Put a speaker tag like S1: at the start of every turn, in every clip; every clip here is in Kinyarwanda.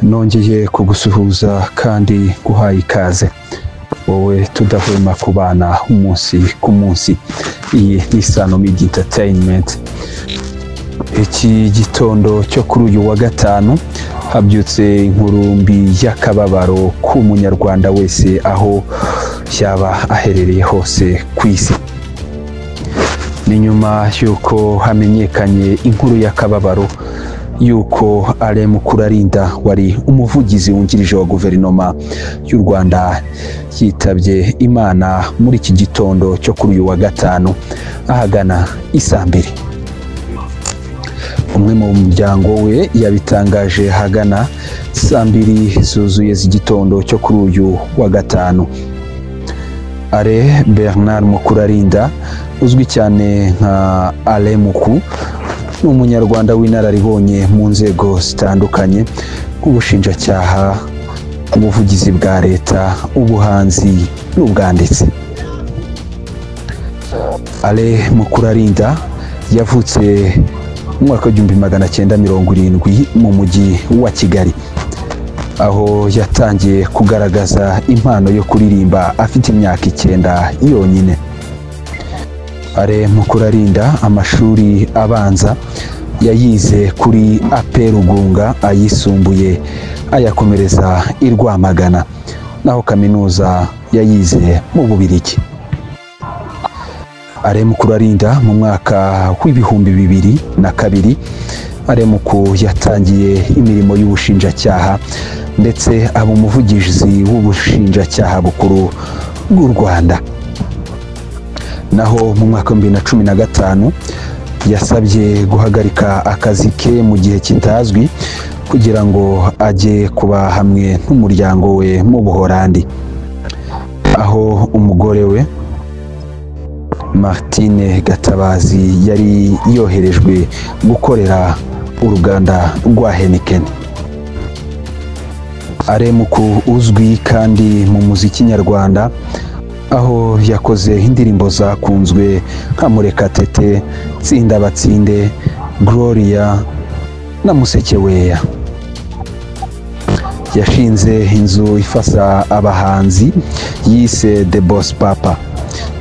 S1: nongeye kugusuhuza kandi guhaye ikaze wowe tudahwema kubana umunsi ku munsi. Iyi ni Sano Media Entertainment. Iki gitondo cyo kuri uyu wa gatanu habyutse inkuru mbi y'akababaro ku munyarwanda wese aho yaba aherereye hose ku isi. Ni nyuma y'uko hamenyekanye inkuru y'akababaro yuko Alain Mukurarinda wari umuvugizi wungirije wa guverinoma y'u Rwanda yitabye Imana muri iki gitondo cyo kuri uyu wa gatanu ahagana isaa 2. Umwe mu muryango we yabitangaje hagana saa 2 zuzuye z'igitondo cyo kuri uyu wa gatanu. Alain Bernard Mukurarinda uzwi cyane nka Alain Muku ni umunyarwanda w'inararibonye mu nzego zitandukanye nk'ubushinjacyaha, ubuvugizi bwa leta, ubuhanzi n'ubwanditsi. Alain Mukurarinda yavutse mu mwaka w'1970 mu mujyi wa Kigali, aho yatangiye kugaragaza impano yo kuririmba afite imyaka 9 yonyine. Alain Mukurarinda amashuri abanza yayize kuri AP Rugunga, ayisumbuye ayakomereza i Rwamagana, naho kaminuza yayize mu Bubiligi. Alain Mukurarinda mu mwaka w'2002 Alain Muku yatangiye imirimo y'ubushinjacyaha ndetse aba umuvugizi w'ubushinjacyaha bukuru bw'u Rwanda. Naho mu mwaka wa 2015 yasabye guhagarika akazi ke mu gihe kitazwi kugira ngo ajye kuba hamwe n'umuryango we mu Buholandi, aho umugore we Martine Gatabazi yari yoherejwe gukorera uruganda rwa Heineken. Alain Muku uzwi kandi mu muziki nyarwanda, aho yakoze indirimbo zakunzwe nka Murekatete, Tsinda Batsinde, Gloria na Museke Weya. Yashinze inzu ifasha abahanzi yise The Boss Papa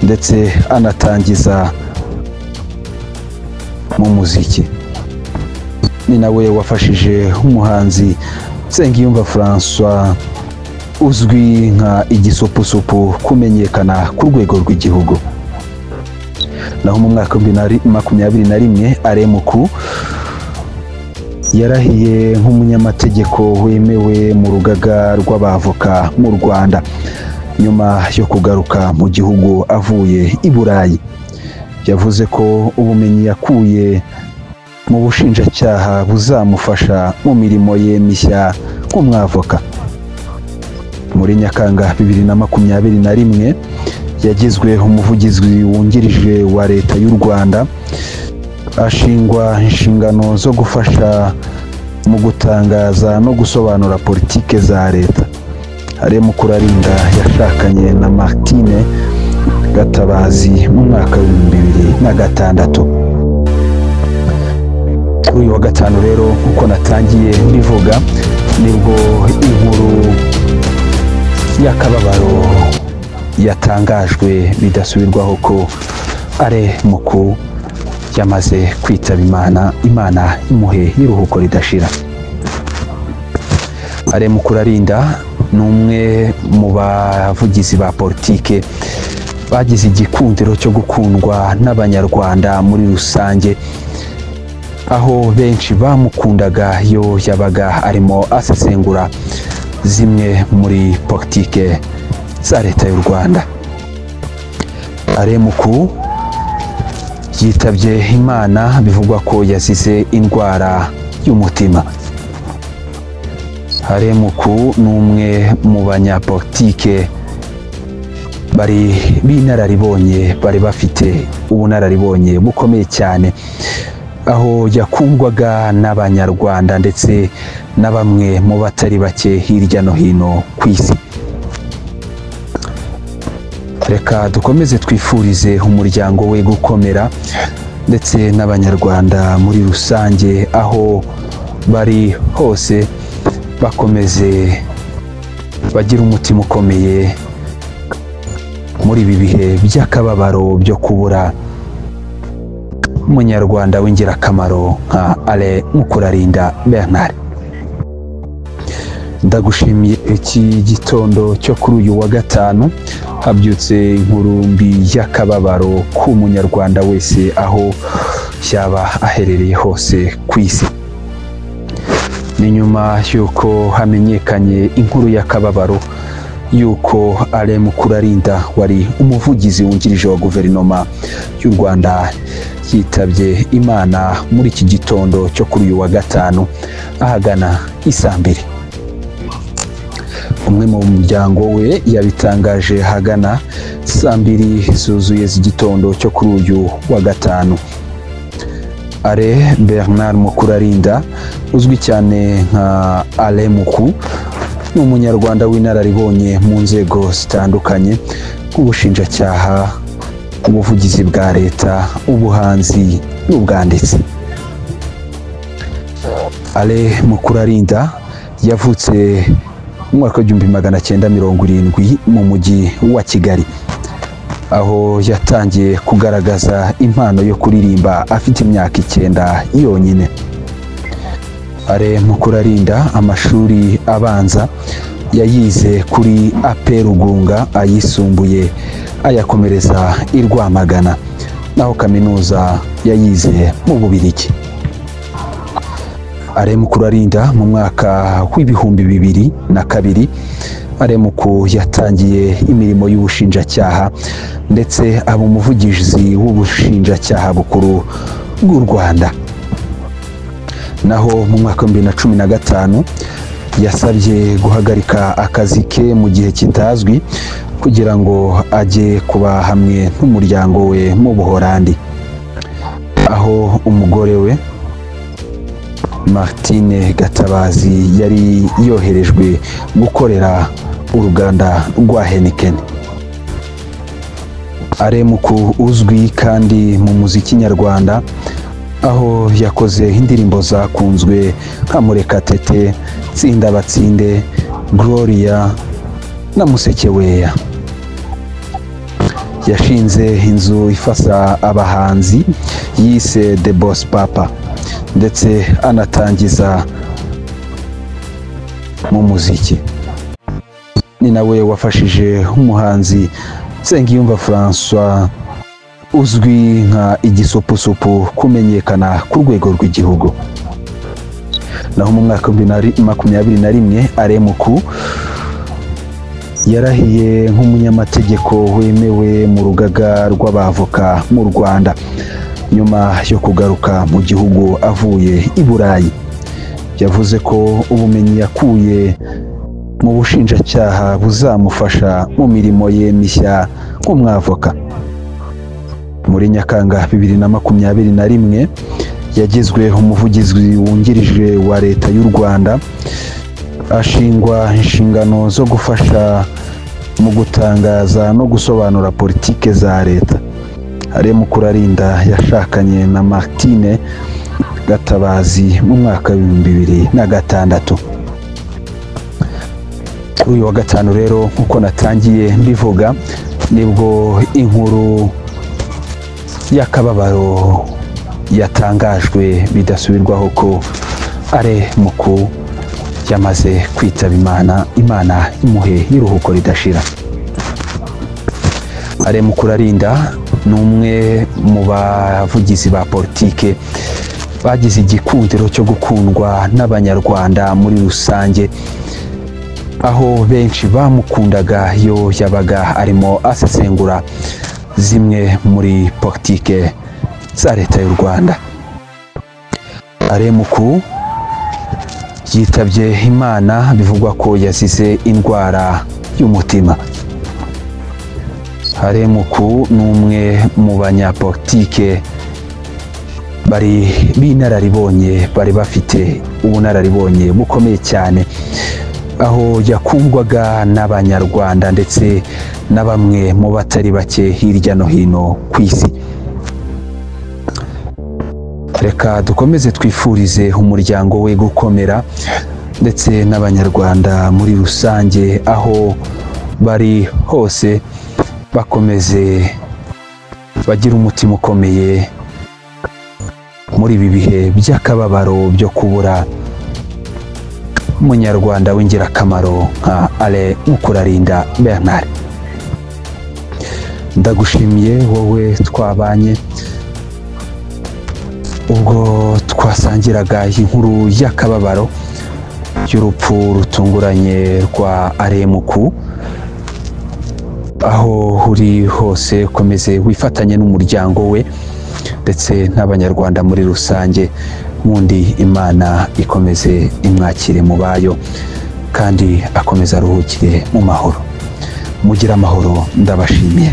S1: ndetse anatangiza mu muziki. Ni nawe wafashije umuhanzi Nsengiyumva François uzwi nka Igisupusupu kumenyekana ku rwego rw'igihugu. Naho mu mwaka wa 2021 Alain Muku yarahiye nk'umunyamategeko wemewe mu rugaga rw'abavoka mu Rwanda nyuma yo kugaruka mu gihugu avuye i Burayi. Yavuze ko ubumenyi yakuye mu bushinjacyaha buzamufasha mu mirimo ye mishya nk'umwavoka. Muri Nyakanga 2021 yagizwe umuvugizi wungirije wa leta y'u Rwanda, ashingwa inshingano zo gufasha mu gutangaza no gusobanura politike za leta. Alain Mukurarinda yashakanye na Martine Gatabazi mu mwaka wa 2006. Uyu wa gatanu rero uko natangiye mbivuga nibwo inkuru y'akababaro yatangajwe bidasubirwaho ko Alain Muku yamaze kwitaba Imana imuhe iruhuko ridashira. Alain Mukurarinda ni umwe mu bavugizi ba politike bagize igikundiro cyo gukundwa n'abanyarwanda muri rusange, aho benshi bamukundaga yo yabaga arimo asesengura zimwe muri politike za leta y'u Rwanda. Alain Muku yitabye Imana bivugwa ko yazize indwara y'umutima. Alain Muku ni umwe mu banyapolitike bari binararibonye, bari bafite ubunararibonye bukomeye cyane, aho yakundwaga n'abanyarwanda ndetse na bamwe mu batari bake hirya no hino ku isi. Reka dukomeze twifurize umuryango we gukomera ndetse n'abanyarwanda muri rusange aho bari hose, bakomeze bagira umutima ukomeye muri ibi bihe by'akababaro byo kubura umunyarwanda w'ingirakamaro nka Alain Mukurarinda Bernard. Ndagushimiye iki gitondo cyo kuri uyu wa gatanu habyutse inkuru mbi y'akababaro k'umunyarwanda wese aho yaba aherereye hose ku isi. Ni nyuma y'uko hamenyekanye inkuru y'akababaro y'uko Alain Mukurarinda wari umuvugizi wungirije wa guverinoma y'u Rwanda yitabye Imana muri iki gitondo cyo kuri uyu wa gatanu ahagana isaa 2. Umwe mu muryango we yabitangaje hagana saa 2 zuzuye z'igitondo cyo kuri uyu wa gatanu. Alain Bernard Mukurarinda uzwi cyane nka Alain Muku ni umunyarwanda w'inararibonye mu nzego zitandukanye nk'ubushinjacyaha, ubuvugizi bwa leta, ubuhanzi n'ubwanditsi. Alain Mukurarinda yavutse mu mwaka w'1970 mu mujyi wa Kigali, aho yatangiye kugaragaza impano yo kuririmba afite imyaka 9 yonyine. Alain Mukurarinda amashuri abanza yayize kuri AP Rugunga, ayisumbuye ayakomereza i Rwamagana, naho kaminuza yayize mu Bubiligi. Alain Mukurarinda mu mwaka w'2002 Alain Muku yatangiye imirimo y'ubushinjacyaha ndetse aba umuvugizi w'ubushinjacyaha bukuru bw'u Rwanda. Naho mu mwaka wa 2015 yasabye guhagarika akazi ke mu gihe kitazwi kugira ngo ajye kuba hamwe n'umuryango we mu Buholandi, aho umugore we Martine Gatabazi yari yoherejwe gukorera uruganda rwa Heineken. Alain Muku uzwi kandi mu muziki nyarwanda, aho yakoze indirimbo zakunzwe nka Murekatete, Tsinda Batsinde, Gloria na Museke Weya. Yashinze inzu ifasha abahanzi yise The Boss Papa ndetse anatangiza mu muziki. Ni nawe wafashije umuhanzi Nsengiyumva François uzwi nka Igisupusupu kumenyekana ku rwego rw'igihugu. Naho mu mwaka wa 2021 Alain Muku yarahiye nk'umunyamategeko wemewe mu rugaga rw'abavoka mu Rwanda nyuma yo kugaruka mu gihugu avuye i Burayi. Yavuze ko ubumenyi yakuye mu bushinjacyaha buzamufasha mu mirimo ye mishya nk'umwavoka. Muri Nyakanga 2021 yagizwe umuvugizi wungirije wa leta y'u Rwanda, ashingwa inshingano zo gufasha mu gutangaza no gusobanura politike za leta. Alain Mukurarinda yashakanye na Martine Gatabazi mu mwaka wa 2006. Uyu wa gatanu rero uko natangiye mbivuga nibwo inkuru y'akababaro yatangajwe bidasubirwaho ko Alain Muku yamaze kwitaba Imana imuhe iruhuko ridashira. Alain Mukurarinda ni umwe mu bavugizi ba politike bagize igikundiro cyo gukundwa n'abanyarwanda muri rusange, aho benshi bamukundaga iyo yabaga arimo asesengura zimwe muri politike za leta y'u Rwanda. Alain Muku yitabye Imana, bivugwa ko yazize indwara y'umutima. Alain Muku ni umwe mu banyapolitike bari binararibonye, bari bafite ubunararibonye bukomeye cyane, aho yakundwaga n'abanyarwanda ndetse na bamwe mu batari bake hirya no hino ku isi. Reka dukomeze twifurize umuryango we gukomera ndetse n'abanyarwanda muri rusange aho bari hose, bakomeze bagira umutima ukomeye muri ibi bihe by'akababaro byo kubura umunyarwanda w'ingirakamaro nka Alain Mukurarinda Bernard. Ndagushimiye wowe twabanye ubwo twasangiraga inkuru y'akababaro y'urupfu rutunguranye rwa Alain Muku. Aho uri hose ukomeze wifatanye n'umuryango we ndetse n'abanyarwanda muri rusange, mundi Imana ikomeze imwakire mu bayo kandi akomeza aruhukire mu mahoro. Mugira amahoro, ndabashimiye.